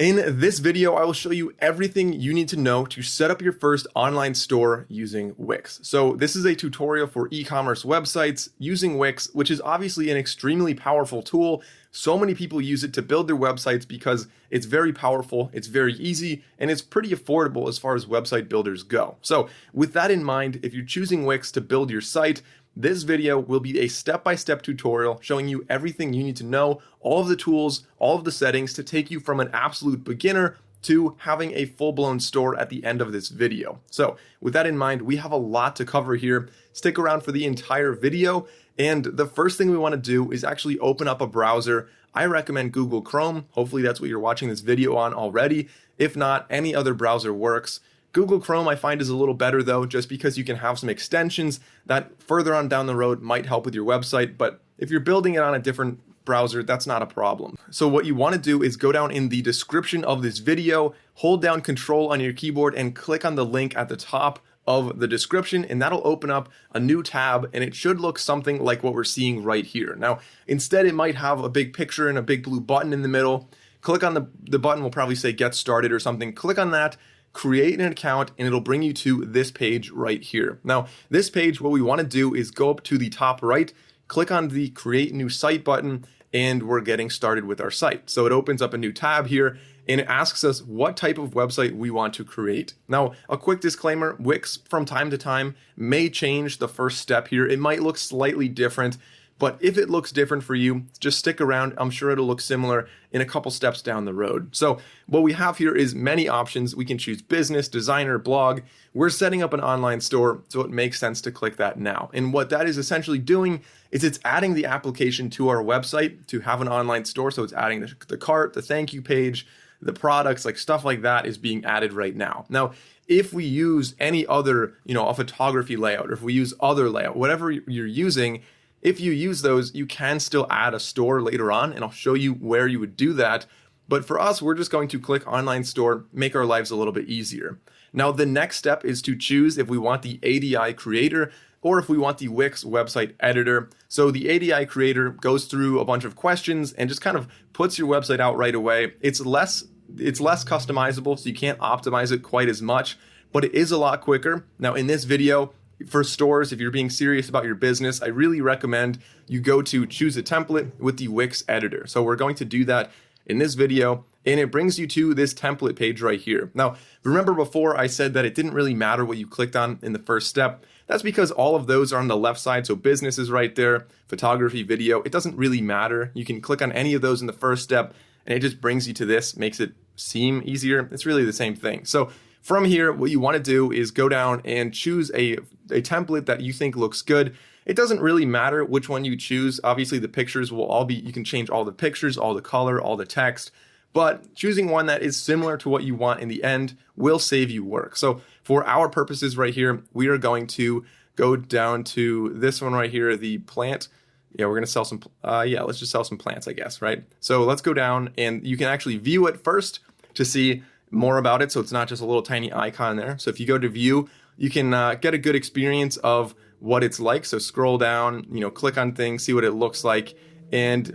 In this video, I will show you everything you need to know to set up your first online store using Wix. So this is a tutorial for e-commerce websites using Wix, which is obviously an extremely powerful tool. So many people use it to build their websites because it's very powerful, it's very easy, and it's pretty affordable as far as website builders go. So with that in mind, if you're choosing Wix to build your site, this video will be a step-by-step tutorial showing you everything you need to know, all of the tools, all of the settings to take you from an absolute beginner to having a full-blown store at the end of this video. So with that in mind, we have a lot to cover here. Stick around for the entire video. And the first thing we want to do is actually open up a browser. I recommend Google Chrome. Hopefully that's what you're watching this video on already. If not, any other browser works. Google Chrome I find is a little better though, just because you can have some extensions that further on down the road might help with your website. But if you're building it on a different browser, that's not a problem. So what you want to do is go down in the description of this video, hold down Control on your keyboard and click on the link at the top of the description, and that'll open up a new tab, and it should look something like what we're seeing right here. Now, instead it might have a big picture and a big blue button in the middle. Click on the button will probably say get started or something. Click on that, create an account, and it'll bring you to this page right here. Now, this page, what we want to do is go up to the top right, click on the create new site button, and we're getting started with our site. So it opens up a new tab here, and it asks us what type of website we want to create. Now, a quick disclaimer, Wix from time to time may change the first step here. It might look slightly different, but if it looks different for you, just stick around. I'm sure it'll look similar in a couple steps down the road. So what we have here is many options. We can choose business, designer, blog. We're setting up an online store, so it makes sense to click that now. And what that is essentially doing is it's adding the application to our website to have an online store. So it's adding the cart, the thank you page, the products, like stuff like that is being added right now. Now, if we use any other, a photography layout, or if we use other layout, whatever you're using, if you use those, you can still add a store later on, and I'll show you where you would do that. But for us, we're just going to click online store, make our lives a little bit easier. Now, the next step is to choose if we want the ADI creator or if we want the Wix website editor. So the ADI creator goes through a bunch of questions and just kind of puts your website out right away. It's less customizable, so you can't optimize it quite as much, but it is a lot quicker. Now, in this video, for stores, if you're being serious about your business, I really recommend you go to choose a template with the Wix editor. So we're going to do that in this video, and it brings you to this template page right here. Now, remember before I said that it didn't really matter what you clicked on in the first step. That's because all of those are on the left side. So business is right there, photography, video, it doesn't really matter. You can click on any of those in the first step, and it just brings you to this, makes it seem easier. It's really the same thing. So from here, what you want to do is go down and choose a template that you think looks good. It doesn't really matter which one you choose. Obviously, the pictures will all be, you can change all the pictures, all the color, all the text, but choosing one that is similar to what you want in the end will save you work. So for our purposes right here, we are going to go down to this one right here, the plant. Yeah, we're going to sell some, let's just sell some plants, I guess, right? So let's go down and you can actually view it first to see more about it. So it's not just a little tiny icon there. So if you go to view, you can get a good experience of what it's like. So scroll down, click on things, see what it looks like. And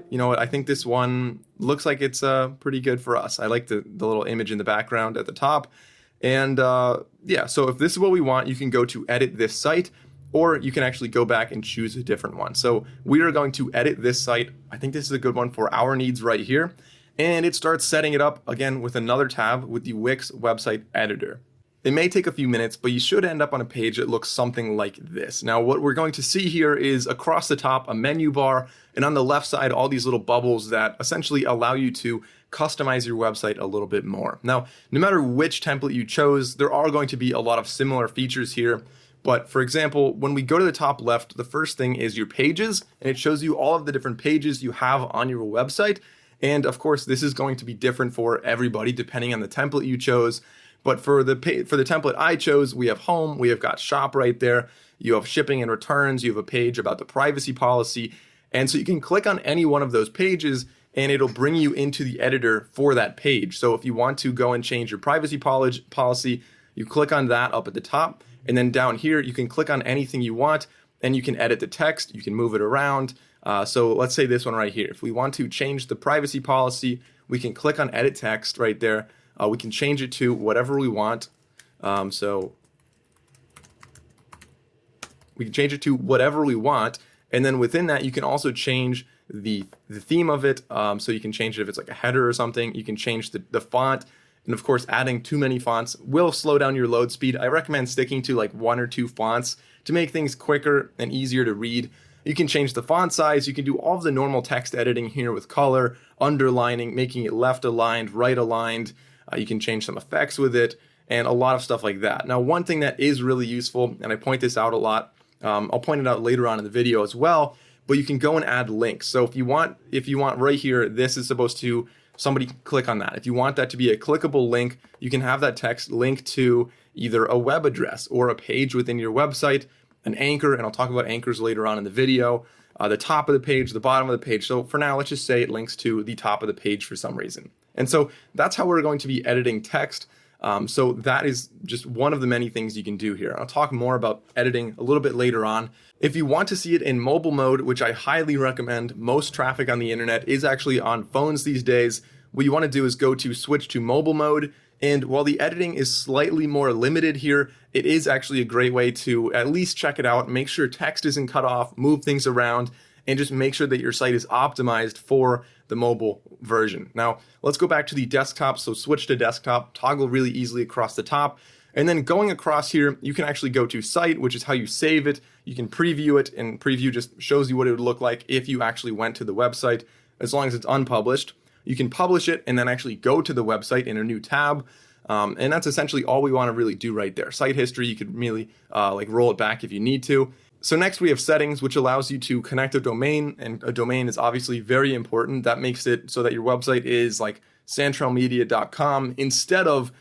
you know what, I think this one looks like it's pretty good for us. I like the little image in the background at the top. And yeah, so if this is what we want, you can go to edit this site, or you can actually go back and choose a different one. So we are going to edit this site. I think this is a good one for our needs right here. And it starts setting it up again with another tab with the Wix website editor. It may take a few minutes, but you should end up on a page that looks something like this. Now, what we're going to see here is across the top, a menu bar, and on the left side, all these little bubbles that essentially allow you to customize your website a little bit more. Now, no matter which template you chose, there are going to be a lot of similar features here. But for example, when we go to the top left, the first thing is your pages, and it shows you all of the different pages you have on your website. And of course, this is going to be different for everybody depending on the template you chose. But for the template I chose, we have home, we have got shop right there. You have shipping and returns. You have a page about the privacy policy. And so you can click on any one of those pages and it'll bring you into the editor for that page. So if you want to go and change your privacy policy, you click on that up at the top. And then down here, you can click on anything you want and you can edit the text. You can move it around. So let's say this one right here. If we want to change the privacy policy, we can click on edit text right there. We can change it to whatever we want. So we can change it to whatever we want. And then within that, you can also change the theme of it. So you can change it if it's like a header or something. You can change the font. And of course, adding too many fonts will slow down your load speed. I recommend sticking to like 1 or 2 fonts to make things quicker and easier to read. You can change the font size. You can do all of the normal text editing here with color, underlining, making it left aligned, right aligned. You can change some effects with it and a lot of stuff like that. Now, one thing that is really useful, and I point this out a lot, I'll point it out later on in the video as well, but you can go and add links. So if you want right here, this is supposed to, somebody click on that. If you want that to be a clickable link, you can have that text linked to either a web address or a page within your website, an anchor, and I'll talk about anchors later on in the video, the top of the page, the bottom of the page. So for now, let's just say it links to the top of the page for some reason. And so that's how we're going to be editing text. So that is just one of the many things you can do here. I'll talk more about editing a little bit later on. If you want to see it in mobile mode, which I highly recommend, most traffic on the internet is actually on phones these days. What you want to do is go to switch to mobile mode. And while the editing is slightly more limited here, it is actually a great way to at least check it out, make sure text isn't cut off, move things around, and just make sure that your site is optimized for the mobile version. Now, let's go back to the desktop. So switch to desktop, toggle really easily across the top. And then going across here, you can actually go to site, which is how you save it. You can preview it, and preview just shows you what it would look like if you actually went to the website, as long as it's unpublished. You can publish it and then actually go to the website in a new tab. And that's essentially all we want to really do right there. Site history, you could really like roll it back if you need to. So next we have settings, which allows you to connect a domain, and a domain is obviously very important. That makes it so that your website is like santralmedia.com instead of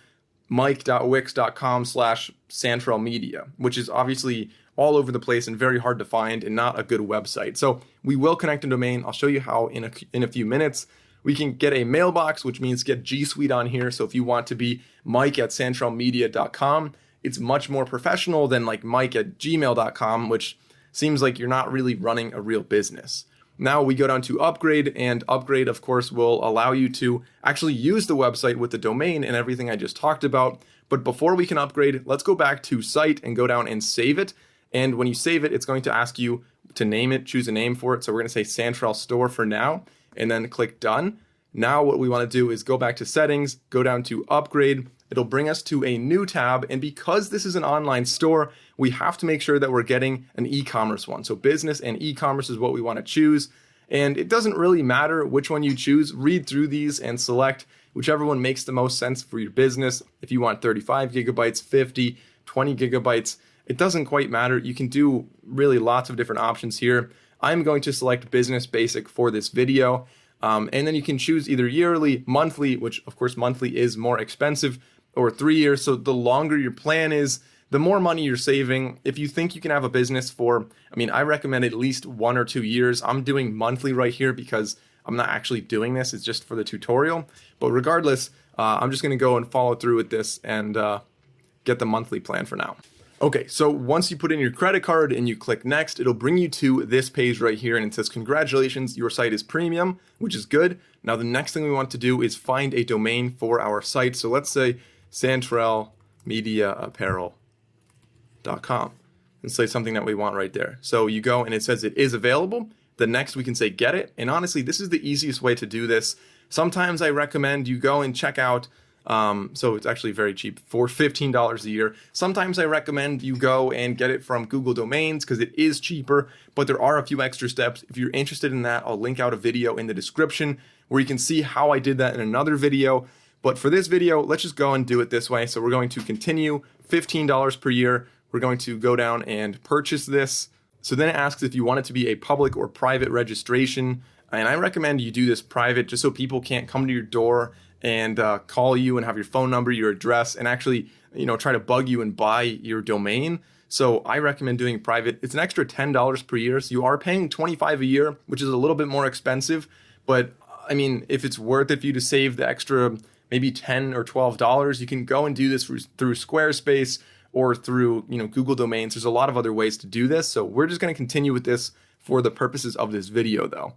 mike.wix.com/santralmedia, which is obviously all over the place and very hard to find and not a good website. So we will connect a domain. I'll show you how in a few minutes. We can get a mailbox, which means get G Suite on here. So if you want to be mike@santralmedia.com, it's much more professional than like mike@gmail.com, which seems like you're not really running a real business. Now we go down to upgrade, and upgrade, of course, will allow you to actually use the website with the domain and everything I just talked about. But before we can upgrade, let's go back to site and go down and save it. And when you save it, it's going to ask you to name it, choose a name for it. So we're going to say Santral Store for now, and then click done. Now what we want to do is go back to settings, go down to upgrade. It'll bring us to a new tab. And because this is an online store, we have to make sure that we're getting an e-commerce one. So business and e-commerce is what we want to choose. And it doesn't really matter which one you choose. Read through these and select whichever one makes the most sense for your business. If you want 35 gigabytes, 50, 20 gigabytes, it doesn't quite matter. You can do really lots of different options here. I'm going to select business basic for this video. And then you can choose either yearly, monthly, which of course monthly is more expensive, or 3 years. So the longer your plan is, the more money you're saving. If you think you can have a business for, I recommend at least 1 or 2 years. I'm doing monthly right here because I'm not actually doing this. It's just for the tutorial. But regardless, I'm just going to go and follow through with this and get the monthly plan for now. Okay, so once you put in your credit card and you click next, it'll bring you to this page right here, and it says, congratulations, your site is premium, which is good. Now the next thing we want to do is find a domain for our site. So let's say santralmediaapparel.com and say something that we want right there. So you go and it says it is available. The next we can say get it. And honestly, this is the easiest way to do this. Sometimes I recommend you go and check out so it's actually very cheap for $15 a year. Sometimes I recommend you go and get it from Google Domains because it is cheaper, but there are a few extra steps. If you're interested in that, I'll link out a video in the description where you can see how I did that in another video. But for this video, let's just go and do it this way. So we're going to continue $15 per year. We're going to go down and purchase this. So then it asks if you want it to be a public or private registration. And I recommend you do this private just so people can't come to your door and call you and have your phone number, your address, and actually, try to bug you and buy your domain. So I recommend doing private. It's an extra $10 per year. So you are paying $25 a year, which is a little bit more expensive. But if it's worth it for you to save the extra maybe $10 or $12, you can go and do this through Squarespace or through Google Domains. There's a lot of other ways to do this. So we're just going to continue with this for the purposes of this video though.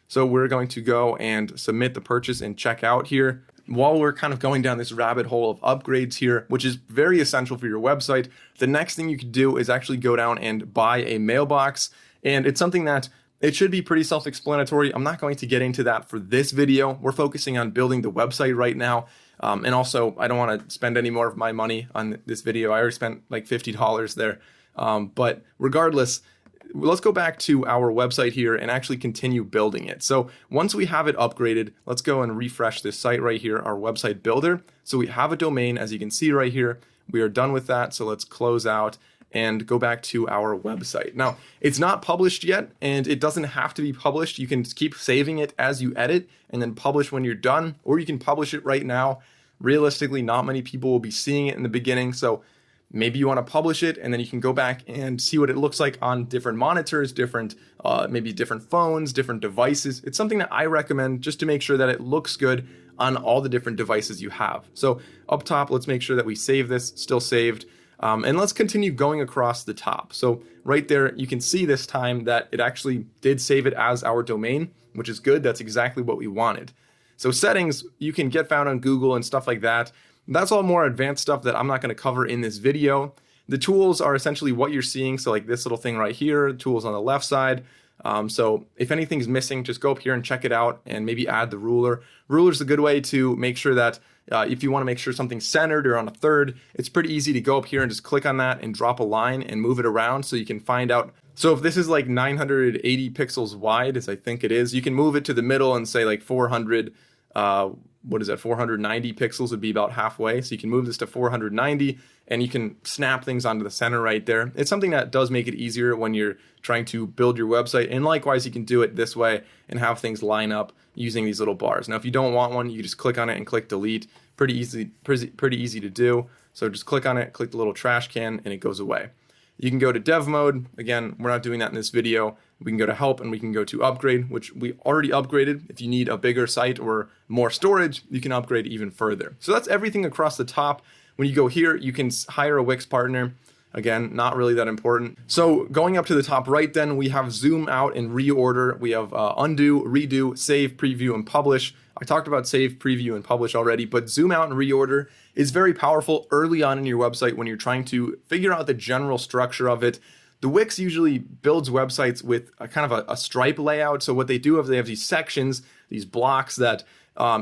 So we're going to go and submit the purchase and check out here. While we're kind of going down this rabbit hole of upgrades here, which is very essential for your website, the next thing you could do is actually go down and buy a mailbox. And it's something that it should be pretty self-explanatory. I'm not going to get into that for this video. We're focusing on building the website right now. And also, I don't want to spend any more of my money on this video. I already spent like $50 there. But regardless, let's go back to our website here and actually continue building it. So once we have it upgraded, let's go and refresh this site right here, our website builder. So we have a domain, as you can see right here. We are done with that. So let's close out and go back to our website. Now, it's not published yet, and it doesn't have to be published. You can keep saving it as you edit and then publish when you're done, or you can publish it right now. Realistically, not many people will be seeing it in the beginning. So maybe you want to publish it and then you can go back and see what it looks like on different monitors, maybe different phones, different devices. It's something that I recommend just to make sure that it looks good on all the different devices you have. So up top, let's make sure that we save this, still saved. And let's continue going across the top. So right there, you can see this time that it actually did save it as our domain, which is good. That's exactly what we wanted. So settings, you can get found on Google and stuff like that. That's all more advanced stuff that I'm not going to cover in this video. The tools are essentially what you're seeing. So like this little thing right here, tools on the left side. So if anything's missing, just go up here and check it out and maybe add the ruler. Ruler is a good way to make sure that if you want to make sure something's centered or on a third, it's pretty easy to go up here and just click on that and drop a line and move it around so you can find out. So if this is like 980 pixels wide, as I think it is, you can move it to the middle and say like 490 pixels would be about halfway. So you can move this to 490 and you can snap things onto the center right there. It's something that does make it easier when you're trying to build your website. And likewise, you can do it this way and have things line up using these little bars. Now, if you don't want one, you just click on it and click delete. Pretty easy to do. So just click on it, click the little trash can, and it goes away. You can go to dev mode. Again, we're not doing that in this video. We can go to help and we can go to upgrade, which we already upgraded. If you need a bigger site or more storage, you can upgrade even further. So that's everything across the top. When you go here, you can hire a Wix partner. Again, not really that important. So going up to the top right, then we have zoom out and reorder. We have undo, redo, save, preview, and publish. I talked about save, preview, and publish already, but zoom out and reorder is very powerful early on in your website when you're trying to figure out the general structure of it. The Wix usually builds websites with a kind of a stripe layout. So what they do is they have these sections, these blocks that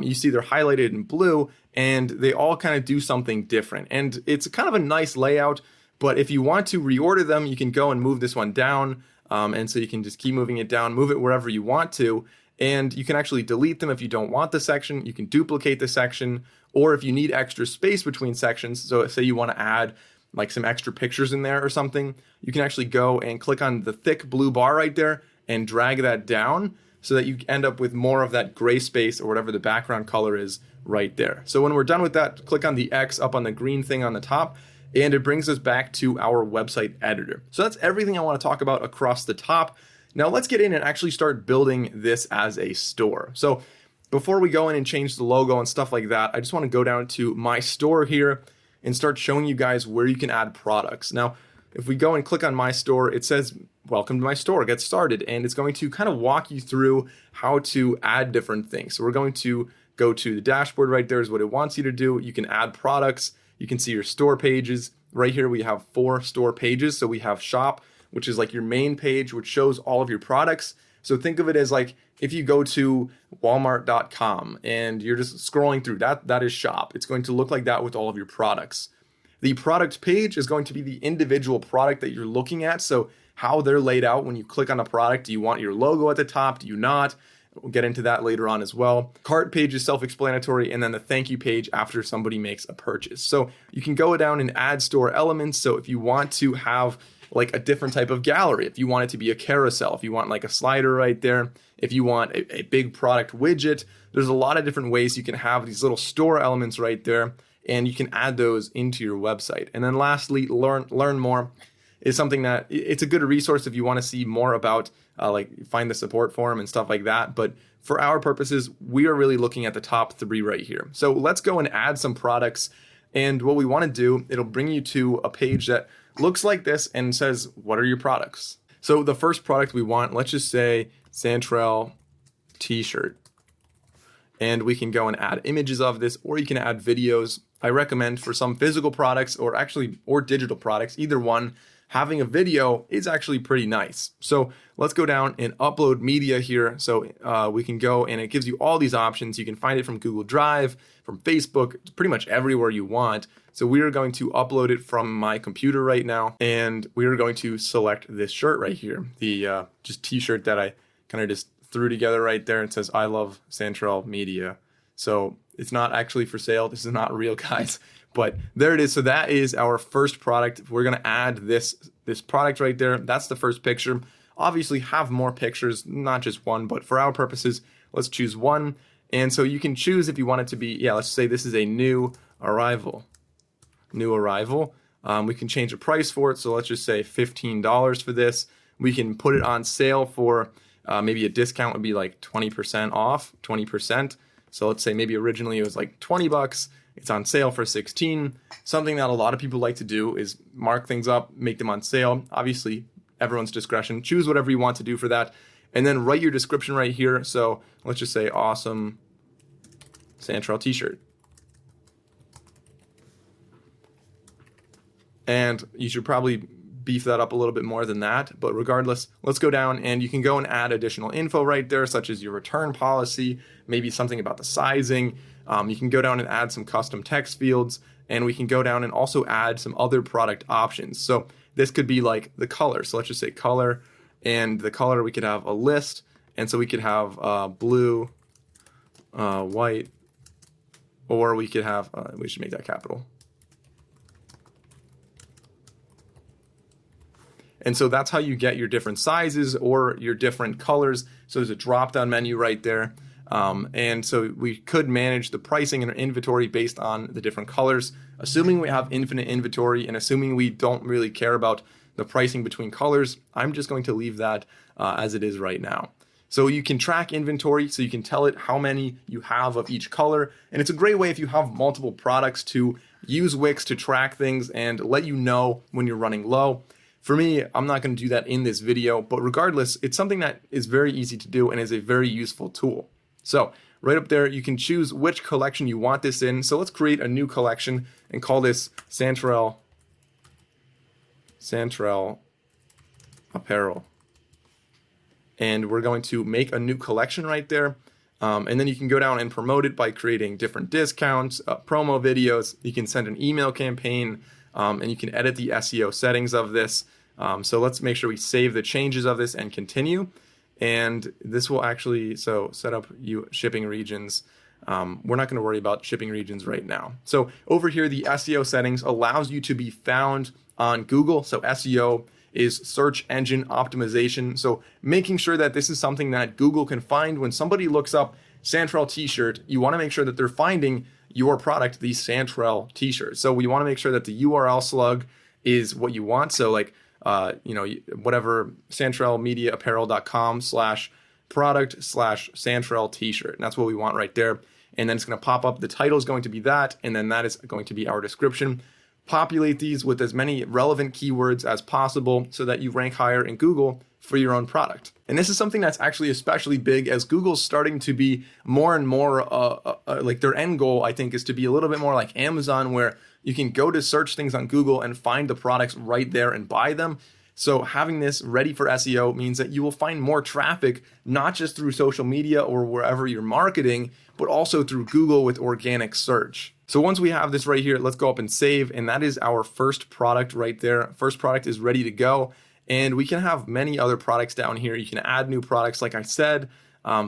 you see they're highlighted in blue, and they all kind of do something different. And it's kind of a nice layout, but if you want to reorder them, you can go and move this one down. And so you can just keep moving it down, move it wherever you want to. And you can actually delete them if you don't want the section. You can duplicate the section, or if you need extra space between sections. So say you want to add like some extra pictures in there or something, you can actually go and click on the thick blue bar right there and drag that down so that you end up with more of that gray space or whatever the background color is right there. So when we're done with that, click on the X up on the green thing on the top, and it brings us back to our website editor. So that's everything I want to talk about across the top. Now let's get in and actually start building this as a store. So before we go in and change the logo and stuff like that, I just want to go down to my store here and start showing you guys where you can add products. Now, if we go and click on my store, it says, welcome to my store, get started. And it's going to kind of walk you through how to add different things. So we're going to go to the dashboard right there is what it wants you to do. You can add products. You can see your store pages. Right here, we have 4 store pages. So we have shop, which is like your main page, which shows all of your products. So think of it as like if you go to walmart.com and you're just scrolling through that is shop. It's going to look like that with all of your products. The product page is going to be the individual product that you're looking at. So how they're laid out when you click on a product. Do you want your logo at the top? Do you not? We'll get into that later on as well. Cart page is self-explanatory, and then the thank you page after somebody makes a purchase. So you can go down and add store elements. So if you want to have like a different type of gallery, if you want it to be a carousel, if you want like a slider right there, if you want a big product widget, there's a lot of different ways you can have these little store elements right there, and you can add those into your website. And then lastly, learn more is something that it's a good resource if you want to see more about like find the support forum and stuff like that. But for our purposes, we are really looking at the top 3 right here. So let's go and add some products. And what we want to do, it'll bring you to a page that looks like this and says, what are your products? So the first product we want, let's just say Santrel t-shirt. And we can go and add images of this, or you can add videos. I recommend for some physical products or digital products, either one, having a video is actually pretty nice. So let's go down and upload media here. So we can go and it gives you all these options. You can find it from Google Drive, from Facebook, pretty much everywhere you want. So we are going to upload it from my computer right now. And we are going to select this shirt right here, the just t-shirt that I kind of just threw together right there. It says, I love Santrel Media. So it's not actually for sale. This is not real, guys. But there it is. So that is our first product. We're going to add this product right there. That's the first picture. Obviously have more pictures, not just one, but for our purposes, let's choose one. And so you can choose if you want it to be, let's say this is a new arrival. We can change the price for it. So let's just say $15 for this. We can put it on sale for maybe a discount would be like 20% off, 20%. So let's say maybe originally it was like $20. It's on sale for 16. Something that a lot of people like to do is mark things up, make them on sale. Obviously, everyone's discretion. Choose whatever you want to do for that. And then write your description right here. So let's just say awesome Santrel t-shirt. And you should probably beef that up a little bit more than that. But regardless, let's go down and you can go and add additional info right there, such as your return policy, maybe something about the sizing. You can go down and add some custom text fields, and we can go down and also add some other product options. So this could be like the color. So let's just say color, and the color we could have a list. And so we could have blue, white, or we could have, we should make that capital. And so that's how you get your different sizes or your different colors. So there's a drop-down menu right there. And so we could manage the pricing and our inventory based on the different colors. Assuming we have infinite inventory and assuming we don't really care about the pricing between colors, I'm just going to leave that as it is right now. So you can track inventory, so you can tell it how many you have of each color. And it's a great way if you have multiple products to use Wix to track things and let you know when you're running low. For me, I'm not going to do that in this video, but regardless, it's something that is very easy to do and is a very useful tool. So right up there, you can choose which collection you want this in. So let's create a new collection and call this Santrel Apparel. And we're going to make a new collection right there. And then you can go down and promote it by creating different discounts, promo videos. You can send an email campaign, and you can edit the SEO settings of this. So let's make sure we save the changes of this and continue. And this will actually, so set up shipping regions. We're not going to worry about shipping regions right now. So over here, the SEO settings allows you to be found on Google. So SEO is search engine optimization. So making sure that this is something that Google can find when somebody looks up Santrel t-shirt, you want to make sure that they're finding your product, the Santrel t-shirt. So we want to make sure that the URL slug is what you want. So like, whatever, santrelmediaapparel.com/product/Santrel t-shirt. And that's what we want right there. And then it's going to pop up. The title is going to be that. And then that is going to be our description. Populate these with as many relevant keywords as possible so that you rank higher in Google for your own product. And this is something that's actually especially big as Google's starting to be more and more like their end goal, I think, is to be a little bit more like Amazon, where you can go to search things on Google and find the products right there and buy them. So having this ready for SEO means that you will find more traffic, not just through social media or wherever you're marketing, but also through Google with organic search. So once we have this right here, let's go up and save. And that is our first product right there. First product is ready to go. And we can have many other products down here. You can add new products, like I said.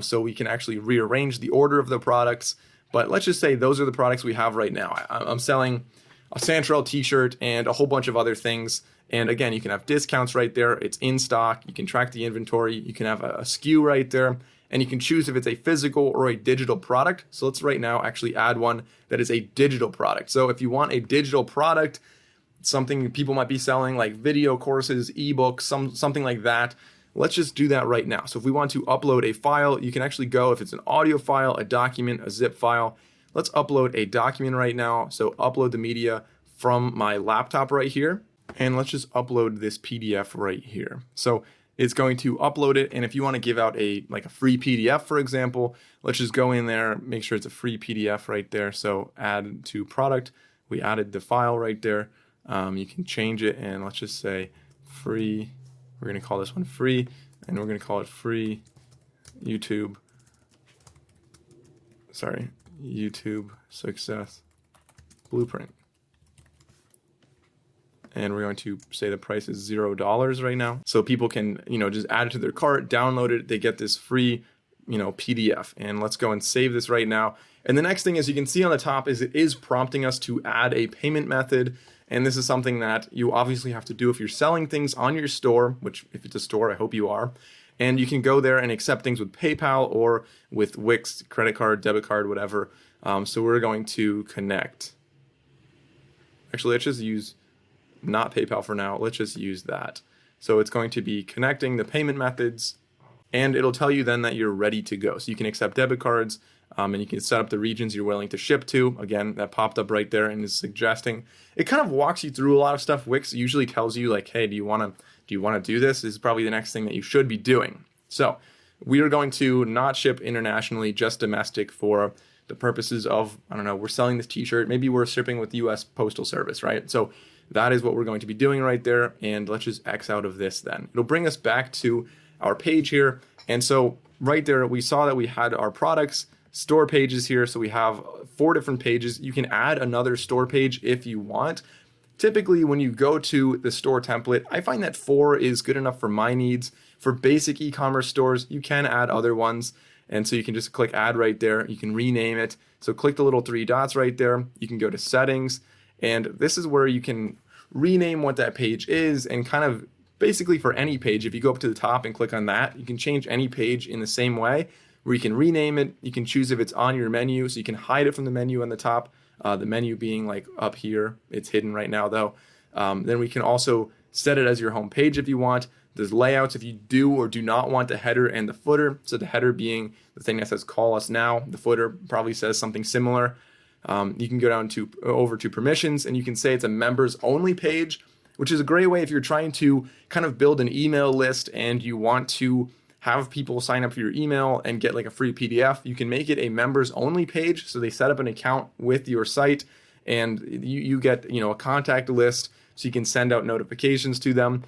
So we can actually rearrange the order of the products. But let's just say those are the products we have right now. I'm selling a Santrel t-shirt and a whole bunch of other things. And again, you can have discounts right there. It's in stock. You can track the inventory. You can have a SKU right there. And you can choose if it's a physical or a digital product. So let's right now actually add one that is a digital product. So if you want a digital product, something people might be selling like video courses, ebooks, something like that, let's just do that right now. So if we want to upload a file, you can actually go, if it's an audio file, a document, a zip file, let's upload a document right now. So upload the media from my laptop right here. And let's just upload this PDF right here. So it's going to upload it. And if you want to give out a free PDF, for example, let's just go in there, make sure it's a free PDF right there. So add to product, we added the file right there. You can change it, and let's just say free. We're going to call this one free, and we're going to call it free YouTube success blueprint. And we're going to say the price is $0 right now. So people can, just add it to their cart, download it. They get this free, PDF. And let's go and save this right now. And the next thing, as you can see on the top, is it is prompting us to add a payment method. And this is something that you obviously have to do if you're selling things on your store, which if it's a store, I hope you are. And you can go there and accept things with PayPal or with Wix, credit card, debit card, whatever. So we're going to connect. Actually, let's just use not PayPal for now. Let's just use that. So it's going to be connecting the payment methods, and it'll tell you then that you're ready to go. So you can accept debit cards, and you can set up the regions you're willing to ship to. Again, that popped up right there and is suggesting. It kind of walks you through a lot of stuff. Wix usually tells you like, hey, do you want to do this? This is probably the next thing that you should be doing. So we are going to not ship internationally, just domestic for the purposes of, I don't know, we're selling this t-shirt. Maybe we're shipping with US Postal Service, right? So that is what we're going to be doing right there. And let's just X out of this then. It'll bring us back to our page here. And so right there, we saw that we had our products, store pages here. So we have 4 different pages. You can add another store page if you want. Typically, when you go to the store template, I find that 4 is good enough for my needs. For basic e-commerce stores, you can add other ones. And so you can just click add right there. You can rename it. So click the little 3 dots right there. You can go to settings. And this is where you can rename what that page is, and kind of basically for any page, if you go up to the top and click on that, you can change any page in the same way, where you can rename it. You can choose if it's on your menu, so you can hide it from the menu on the top, the menu being like up here. It's hidden right now though. Then we can also set it as your home page if you want. There's layouts if you do or do not want the header and the footer. So the header being the thing that says call us now. The footer probably says something similar. You can go down to over to permissions, and you can say it's a members only page, which is a great way if you're trying to kind of build an email list and you want to have people sign up for your email and get like a free PDF. You can make it a members only page. So they set up an account with your site, and you get, a contact list, so you can send out notifications to them.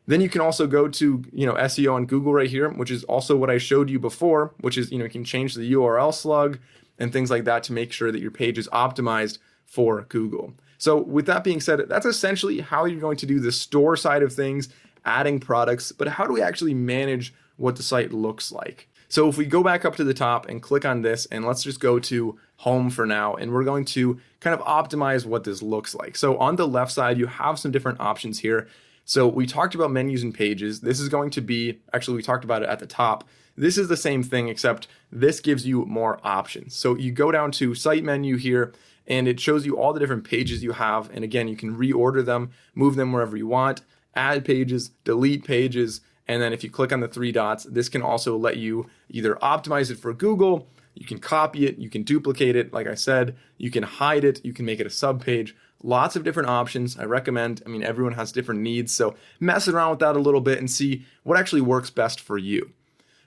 Then you can also go to, SEO on Google right here, which is also what I showed you before, which is, you can change the URL slug and things like that to make sure that your page is optimized for Google. So with that being said, that's essentially how you're going to do the store side of things, adding products. But how do we actually manage what the site looks like? So if we go back up to the top and click on this, and let's just go to home for now, and we're going to kind of optimize what this looks like. So on the left side, you have some different options here. So we talked about menus and pages. This is going to be, actually we talked about it at the top. This is the same thing, except this gives you more options. So you go down to site menu here, and it shows you all the different pages you have. And again, you can reorder them, move them wherever you want, add pages, delete pages. And then if you click on the 3 dots, this can also let you either optimize it for Google, you can copy it, you can duplicate it. Like I said, you can hide it, you can make it a sub page. Lots of different options. I recommend, everyone has different needs. So mess around with that a little bit and see what actually works best for you.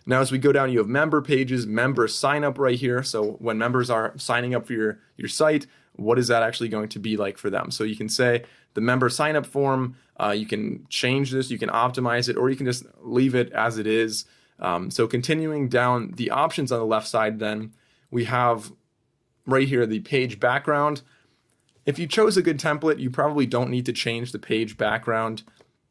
Now, as we go down, you have member pages, member sign up right here. So when members are signing up for your site, what is that actually going to be like for them? So you can say the member sign up form, you can change this, you can optimize it, or you can just leave it as it is. So continuing down the options on the left side, then we have right here the page background. If you chose a good template, you probably don't need to change the page background.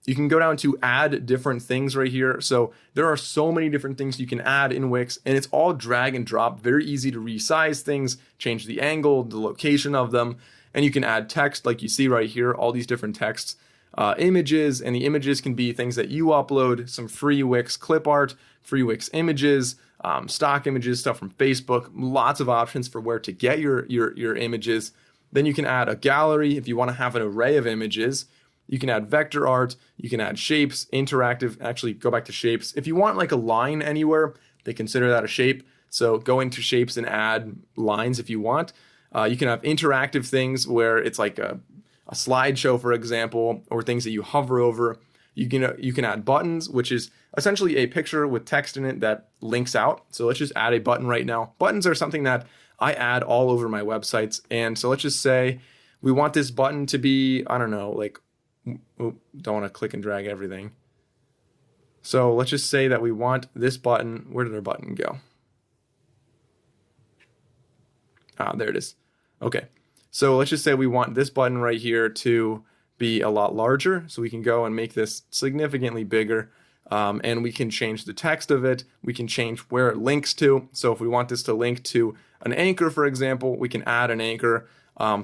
You can go down to add different things right here. So there are so many different things you can add in Wix, and it's all drag and drop, very easy to resize things, change the angle, the location of them, and you can add text like you see right here, all these different texts, images, and the images can be things that you upload, some free Wix clip art, free Wix images, stock images, stuff from Facebook, lots of options for where to get your images. Then you can add a gallery if you want to have an array of images. You can add vector art, you can add shapes, interactive, actually go back to shapes. If you want like a line anywhere, they consider that a shape. So go into shapes and add lines if you want. You can have interactive things where it's like a slideshow, for example, or things that you hover over. You can add buttons, which is essentially a picture with text in it that links out. So let's just add a button right now. Buttons are something that I add all over my websites. And so let's just say we want this button to be, I don't know, like, don't want to click and drag everything. So let's just say that we want this button. Where did our button go? There it is. Okay. So let's just say we want this button right here to be a lot larger. So we can go and make this significantly bigger. And we can change the text of it. We can change where it links to. So if we want this to link to an anchor, for example, we can add an anchor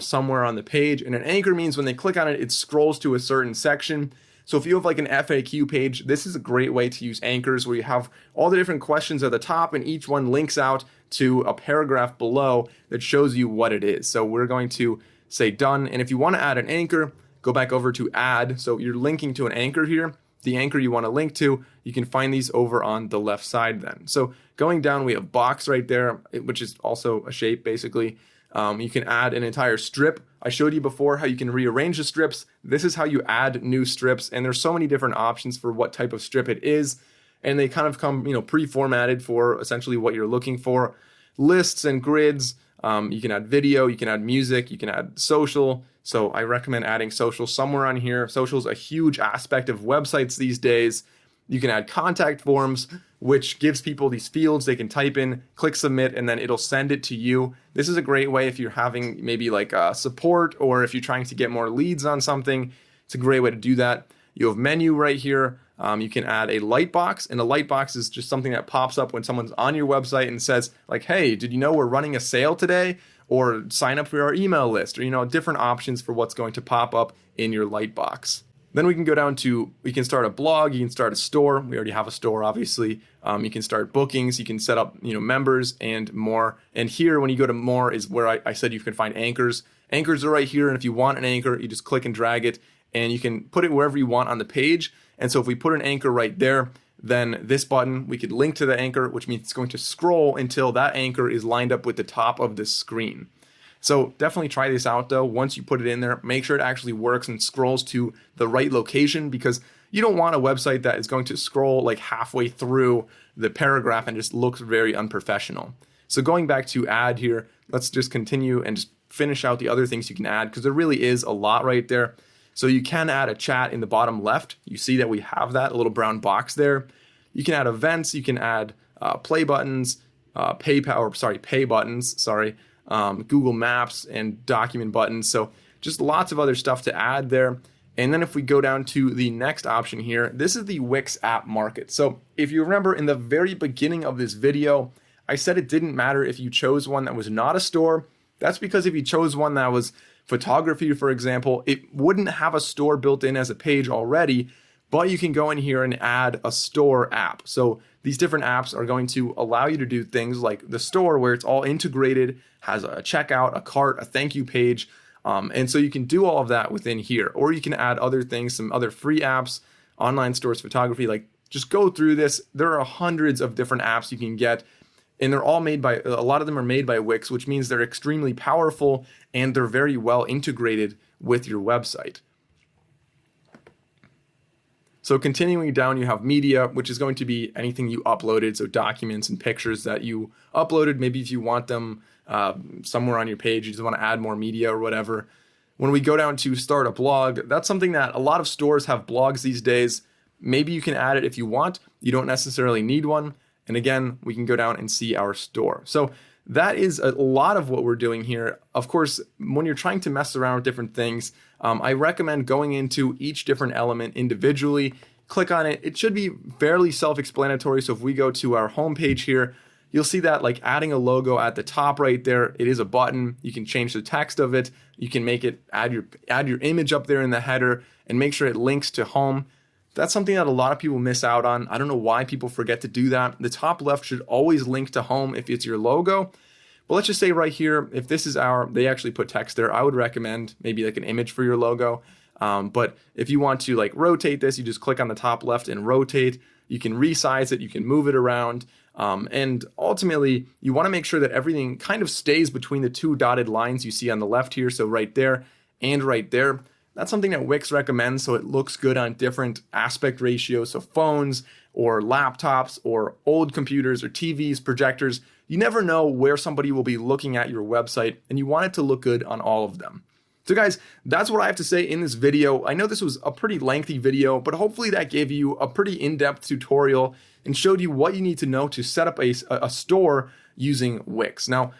somewhere on the page. And an anchor means when they click on it, it scrolls to a certain section. So if you have like an FAQ page, this is a great way to use anchors where you have all the different questions at the top and each one links out to a paragraph below that shows you what it is. So we're going to say done. And if you want to add an anchor, go back over to add. So you're linking to an anchor here. The anchor you want to link to, you can find these over on the left side then. So going down, we have box right there, which is also a shape basically. You can add an entire strip. I showed you before how you can rearrange the strips. This is how you add new strips, and there's so many different options for what type of strip it is, and they kind of come, pre-formatted for essentially what you're looking for. Lists and grids. You can add video, you can add music, you can add social. So I recommend adding social somewhere on here. Social is a huge aspect of websites these days. You can add contact forms, which gives people these fields they can type in, click submit, and then it'll send it to you. This is a great way if you're having maybe like support or if you're trying to get more leads on something. It's a great way to do that. You have menu right here. You can add a lightbox, and a lightbox is just something that pops up when someone's on your website and says like, hey, did you know we're running a sale today? Or sign up for our email list, or different options for what's going to pop up in your lightbox. Then we can go down to, we can start a blog, you can start a store. We already have a store, obviously. You can start bookings, you can set up, members and more. And here, when you go to more, is where I said you can find anchors. Anchors are right here, and if you want an anchor, you just click and drag it, and you can put it wherever you want on the page. And so if we put an anchor right there, then this button, we could link to the anchor, which means it's going to scroll until that anchor is lined up with the top of the screen. So definitely try this out though. Once you put it in there, make sure it actually works and scrolls to the right location, because you don't want a website that is going to scroll like halfway through the paragraph and just looks very unprofessional. So going back to add here, let's just continue and just finish out the other things you can add, because there really is a lot right there. So you can add a chat in the bottom left. You see that we have that little brown box there. You can add events. You can add play buttons, pay buttons, Google Maps and document buttons. So just lots of other stuff to add there. And then if we go down to the next option here, this is the Wix app market. So if you remember in the very beginning of this video, I said it didn't matter if you chose one that was not a store. That's because if you chose one that was photography, for example, it wouldn't have a store built in as a page already, but you can go in here and add a store app. So these different apps are going to allow you to do things like the store, where it's all integrated, has a checkout, a cart, a thank you page. And so you can do all of that within here, or you can add other things, some other free apps, online stores, photography. Like, just go through this. There are hundreds of different apps you can get, and they're all made by, a lot of them are made by Wix, which means they're extremely powerful and they're very well integrated with your website. So continuing down, you have media, which is going to be anything you uploaded. So documents and pictures that you uploaded. Maybe if you want them somewhere on your page, you just want to add more media or whatever. When we go down to start a blog, that's something that a lot of stores have blogs these days. Maybe you can add it if you want. You don't necessarily need one. And again, we can go down and see our store. So that is a lot of what we're doing here. Of course, when you're trying to mess around with different things, I recommend going into each different element individually. Click on it. It should be fairly self-explanatory. So if we go to our home page here, you'll see that like adding a logo at the top right there, it is a button. You can change the text of it. You can make it, add your image up there in the header and make sure it links to home. That's something that a lot of people miss out on. I don't know why people forget to do that. The top left should always link to home if it's your logo. But let's just say right here, if this is they actually put text there, I would recommend maybe like an image for your logo. But if you want to like rotate this, you just click on the top left and rotate. You can resize it, you can move it around. And ultimately, you want to make sure that everything kind of stays between the two dotted lines you see on the left here. So right there and right there. That's something that Wix recommends so it looks good on different aspect ratios. So phones or laptops or old computers or TVs, projectors, you never know where somebody will be looking at your website, and you want it to look good on all of them. So guys, that's what I have to say in this video. I know this was a pretty lengthy video, but hopefully that gave you a pretty in-depth tutorial and showed you what you need to know to set up a store using Wix. Now,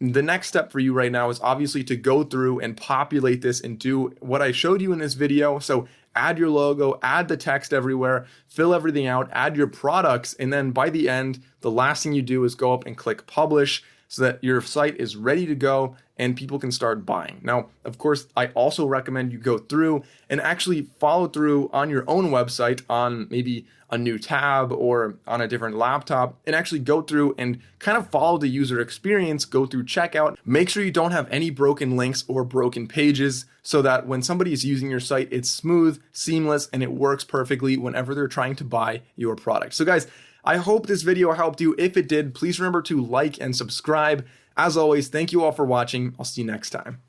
the next step for you right now is obviously to go through and populate this and do what I showed you in this video. So add your logo, add the text everywhere, fill everything out, add your products, and then by the end, the last thing you do is go up and click publish so that your site is ready to go and people can start buying. Now, of course, I also recommend you go through and actually follow through on your own website on maybe a new tab or on a different laptop and actually go through and kind of follow the user experience, go through checkout. Make sure you don't have any broken links or broken pages so that when somebody is using your site, it's smooth, seamless, and it works perfectly whenever they're trying to buy your product. So guys, I hope this video helped you. If it did, please remember to like and subscribe. As always, thank you all for watching. I'll see you next time.